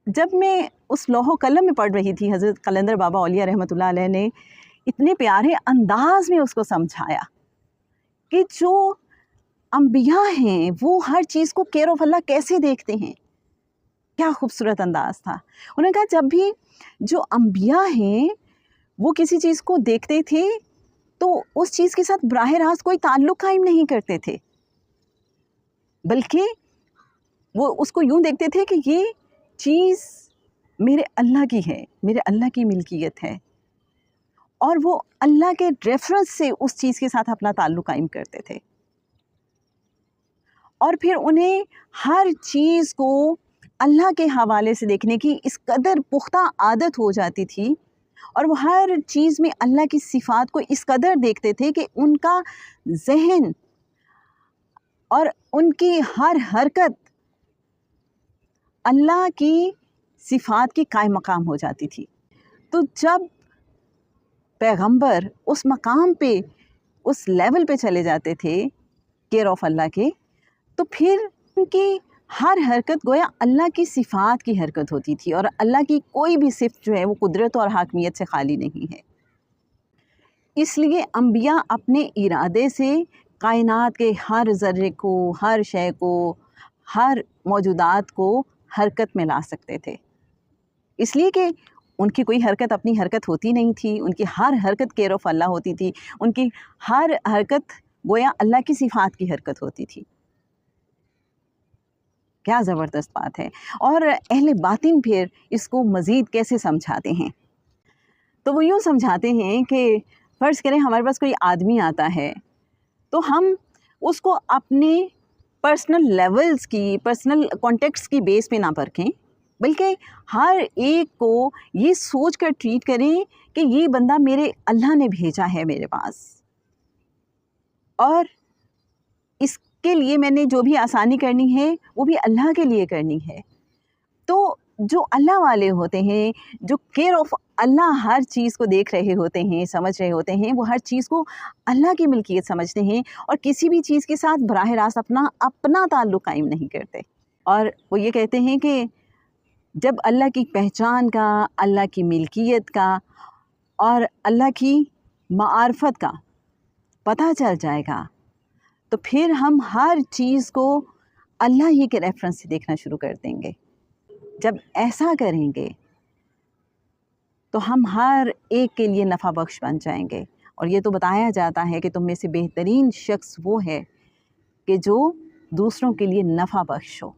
جب میں اس لوح و قلم میں پڑھ رہی تھی، حضرت قلندر بابا اولیاء رحمۃ اللہ علیہ نے اتنے پیارے انداز میں اس کو سمجھایا کہ جو انبیاء ہیں وہ ہر چیز کو کیئر آف اللہ کیسے دیکھتے ہیں. کیا خوبصورت انداز تھا. انہوں نے کہا جب بھی جو انبیاء ہیں وہ کسی چیز کو دیکھتے تھے تو اس چیز کے ساتھ براہ راست کوئی تعلق قائم نہیں کرتے تھے، بلکہ وہ اس کو یوں دیکھتے تھے کہ یہ چیز میرے اللہ کی ہے، میرے اللہ کی ملکیت ہے، اور وہ اللہ کے ریفرنس سے اس چیز کے ساتھ اپنا تعلق قائم کرتے تھے. اور پھر انہیں ہر چیز کو اللہ کے حوالے سے دیکھنے کی اس قدر پختہ عادت ہو جاتی تھی، اور وہ ہر چیز میں اللہ کی صفات کو اس قدر دیکھتے تھے کہ ان کا ذہن اور ان کی ہر حرکت اللہ کی صفات کی قائم مقام ہو جاتی تھی. تو جب پیغمبر اس مقام پہ، اس لیول پہ چلے جاتے تھے کیئر آف اللہ کے، تو پھر ان کی ہر حرکت گویا اللہ کی صفات کی حرکت ہوتی تھی، اور اللہ کی کوئی بھی صفت جو ہے وہ قدرت اور حاکمیت سے خالی نہیں ہے. اس لیے انبیاء اپنے ارادے سے کائنات کے ہر ذرے کو، ہر شے کو، ہر موجودات کو حرکت میں لا سکتے تھے، اس لیے کہ ان کی کوئی حرکت اپنی حرکت ہوتی نہیں تھی، ان کی ہر حرکت کیئر آف اللہ ہوتی تھی، ان کی ہر حرکت گویا اللہ کی صفات کی حرکت ہوتی تھی. کیا زبردست بات ہے. اور اہل باطن پھر اس کو مزید کیسے سمجھاتے ہیں؟ تو وہ یوں سمجھاتے ہیں کہ فرض کریں ہمارے پاس کوئی آدمی آتا ہے تو ہم اس کو اپنے پرسنل لیولز کی، پرسنل کانٹیکٹس کی بیس پہ نہ پرکھیں، بلکہ ہر ایک کو یہ سوچ کر ٹریٹ کریں کہ یہ بندہ میرے اللہ نے بھیجا ہے میرے پاس، اور اس کے لیے میں نے جو بھی آسانی کرنی ہے وہ بھی اللہ کے لیے کرنی ہے. تو جو اللہ والے ہوتے ہیں، جو کیئر آف اللہ ہر چیز کو دیکھ رہے ہوتے ہیں، سمجھ رہے ہوتے ہیں، وہ ہر چیز کو اللہ کی ملکیت سمجھتے ہیں، اور کسی بھی چیز کے ساتھ براہ راست اپنا تعلق قائم نہیں کرتے. اور وہ یہ کہتے ہیں کہ جب اللہ کی پہچان کا، اللہ کی ملکیت کا اور اللہ کی معرفت کا پتہ چل جائے گا تو پھر ہم ہر چیز کو اللہ ہی کے ریفرنس سے دیکھنا شروع کر دیں گے. جب ایسا کریں گے تو ہم ہر ایک کے لیے نفع بخش بن جائیں گے. اور یہ تو بتایا جاتا ہے کہ تم میں سے بہترین شخص وہ ہے کہ جو دوسروں کے لیے نفع بخش ہو.